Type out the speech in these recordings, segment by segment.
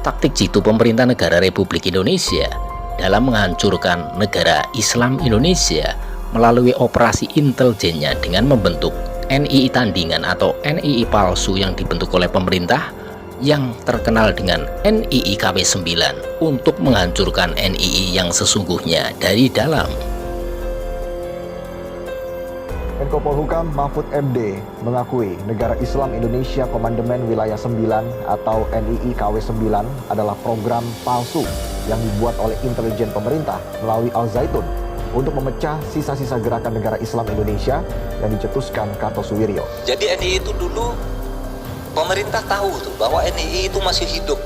taktik jitu pemerintah negara Republik Indonesia dalam menghancurkan negara Islam Indonesia melalui operasi intelijennya dengan membentuk NII tandingan atau NII palsu yang dibentuk oleh pemerintah yang terkenal dengan NII KW9 untuk menghancurkan NII yang sesungguhnya dari dalam. Menko Polhukam Mahfud MD mengakui negara Islam Indonesia Komandemen Wilayah 9 atau NII KW9 adalah program palsu yang dibuat oleh intelijen pemerintah melalui Al Zaitun untuk memecah sisa-sisa gerakan negara Islam Indonesia yang dicetuskan Kartosuwiryo. Jadi NII itu dulu pemerintah tahu tuh bahwa NII itu masih hidup.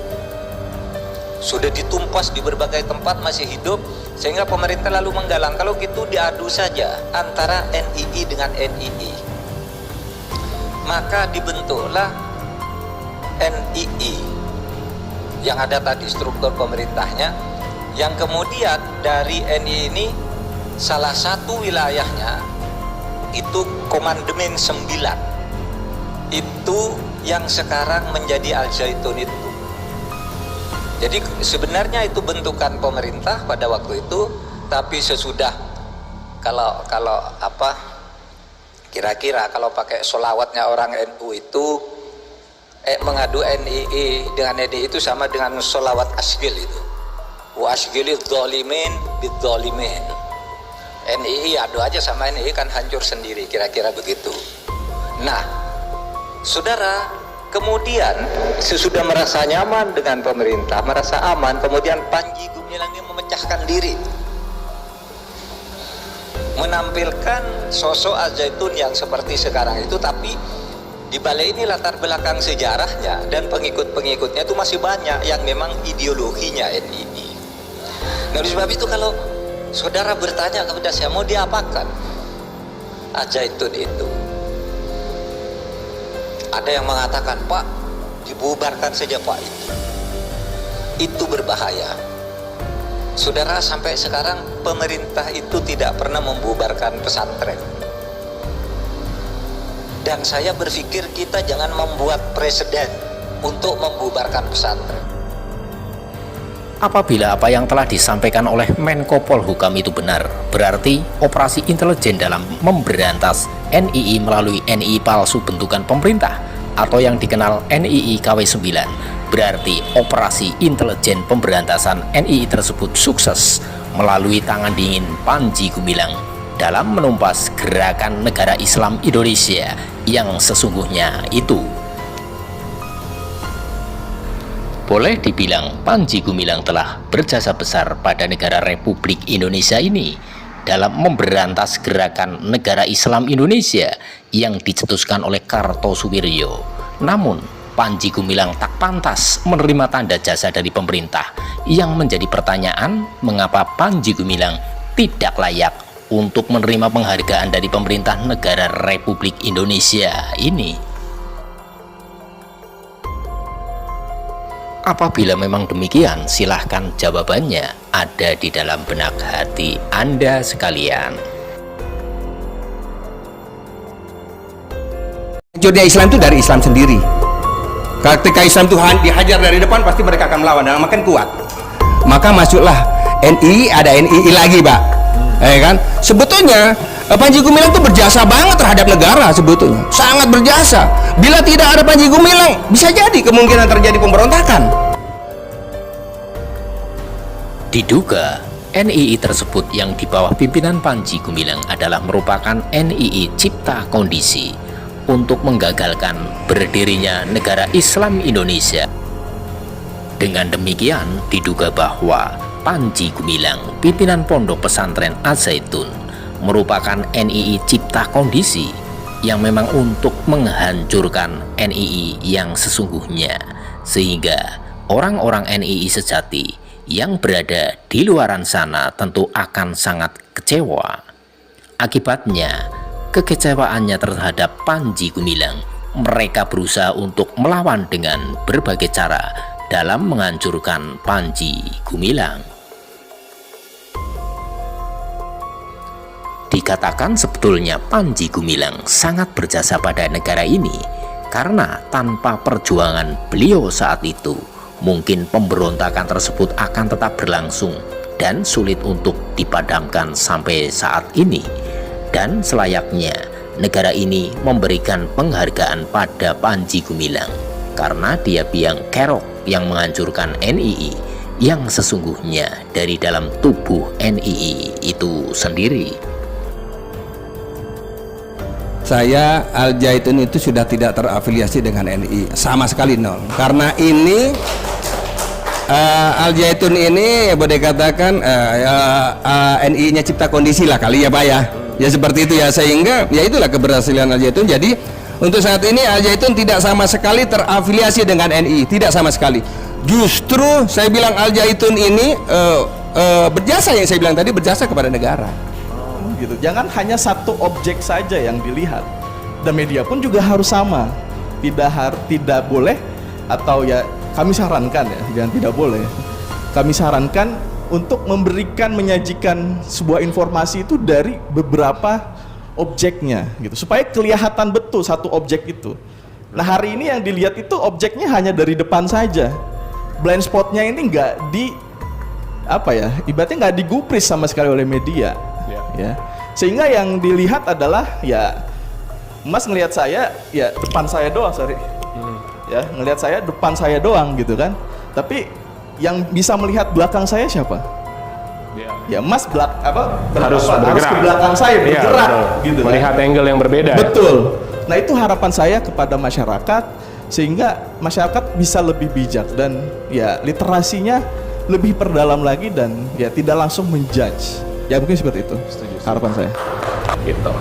Sudah ditumpas di berbagai tempat masih hidup, sehingga pemerintah lalu menggalang kalau gitu diadu saja antara NII dengan NII. Maka dibentuklah NII yang ada tadi struktur pemerintahnya, yang kemudian dari NII ini salah satu wilayahnya itu Komandemen 9, itu yang sekarang menjadi Al Zaitun itu. Jadi sebenarnya itu bentukan pemerintah pada waktu itu, tapi sesudah kalau apa kira-kira kalau pakai sholawatnya orang NU itu mengadu NII dengan NII itu sama dengan sholawat asgil itu. Wa asgilid dzalimin bidzalimin. NII adu aja sama NII kan hancur sendiri, kira-kira begitu. Nah, saudara, kemudian sesudah merasa nyaman dengan pemerintah, merasa aman, kemudian Panji Gumilang ini memecahkan diri, menampilkan sosok Al Zaitun yang seperti sekarang itu, tapi di balik ini latar belakang sejarahnya dan pengikut-pengikutnya itu masih banyak yang memang ideologinya NII. Nah, oleh sebab itu kalau saudara bertanya kepada saya mau diapakan Al Zaitun itu, ada yang mengatakan, Pak, dibubarkan saja Pak, itu berbahaya. Saudara, sampai sekarang pemerintah itu tidak pernah membubarkan pesantren. Dan saya berpikir kita jangan membuat presiden untuk membubarkan pesantren. Apabila apa yang telah disampaikan oleh Menko Polhukam itu benar, berarti operasi intelijen dalam memberantas NII melalui NII palsu bentukan pemerintah atau yang dikenal NII KW9, berarti operasi intelijen pemberantasan NII tersebut sukses melalui tangan dingin Panji Gumilang dalam menumpas gerakan negara Islam Indonesia yang sesungguhnya itu. Boleh dibilang Panji Gumilang telah berjasa besar pada negara Republik Indonesia ini dalam memberantas gerakan negara Islam Indonesia yang dicetuskan oleh Kartosuwiryo. Namun Panji Gumilang tak pantas menerima tanda jasa dari pemerintah, yang menjadi pertanyaan mengapa Panji Gumilang tidak layak untuk menerima penghargaan dari pemerintah negara Republik Indonesia ini. Apabila memang demikian, silahkan jawabannya ada di dalam benak hati Anda sekalian. Hancurnya Islam itu dari Islam sendiri. Ketika Islam itu dihajar dari depan, pasti mereka akan melawan dan makin kuat. Maka masuklah NII, ada NII lagi, Pak. Kan? Sebetulnya Panji Gumilang itu berjasa banget terhadap negara, sebetulnya sangat berjasa. Bila tidak ada Panji Gumilang, bisa jadi kemungkinan terjadi pemberontakan. Diduga NII tersebut yang di bawah pimpinan Panji Gumilang adalah merupakan NII cipta kondisi untuk menggagalkan berdirinya negara Islam Indonesia. Dengan demikian, diduga bahwa Panji Gumilang, pimpinan pondok pesantren Al Zaitun, merupakan NII cipta kondisi yang memang untuk menghancurkan NII yang sesungguhnya, sehingga orang-orang NII sejati yang berada di luaran sana tentu akan sangat kecewa. Akibatnya, kekecewaannya terhadap Panji Gumilang, mereka berusaha untuk melawan dengan berbagai cara dalam menghancurkan Panji Gumilang. Dikatakan sebetulnya Panji Gumilang sangat berjasa pada negara ini, karena tanpa perjuangan beliau saat itu mungkin pemberontakan tersebut akan tetap berlangsung dan sulit untuk dipadamkan sampai saat ini. Dan selayaknya negara ini memberikan penghargaan pada Panji Gumilang karena dia biang kerok yang menghancurkan NII yang sesungguhnya dari dalam tubuh NII itu sendiri. Saya Al Zaitun itu sudah tidak terafiliasi dengan NII sama sekali, nol. Karena ini Al Zaitun ini boleh katakan NII-nya cipta kondisi lah kali ya Pak ya. Ya seperti itu ya, sehingga ya itulah keberhasilan Al Zaitun. Jadi untuk saat ini Al Zaitun tidak sama sekali terafiliasi dengan NII, tidak sama sekali. Justru saya bilang Al Zaitun ini berjasa, yang saya bilang tadi, berjasa kepada negara. Gitu. Jangan hanya satu objek saja yang dilihat, dan media pun juga harus sama. Tidak boleh, atau ya kami sarankan ya, jangan tidak boleh. Kami sarankan untuk menyajikan sebuah informasi itu dari beberapa objeknya gitu, supaya kelihatan betul satu objek itu. Nah, hari ini yang dilihat itu objeknya hanya dari depan saja. Blind spotnya ini nggak ibaratnya nggak digubris sama sekali oleh media. Ya, sehingga yang dilihat adalah ya Mas ngelihat saya ya depan saya doang, ya ngelihat saya depan saya doang gitu kan, tapi yang bisa melihat belakang saya siapa? Ya Mas harus ke belakang saya bergerak gitu kan? Melihat angle yang berbeda. Betul. Nah, itu harapan saya kepada masyarakat, sehingga masyarakat bisa lebih bijak dan ya literasinya lebih perdalam lagi dan ya tidak langsung menjudge. Ya mungkin seperti itu harapan saya. Gitu.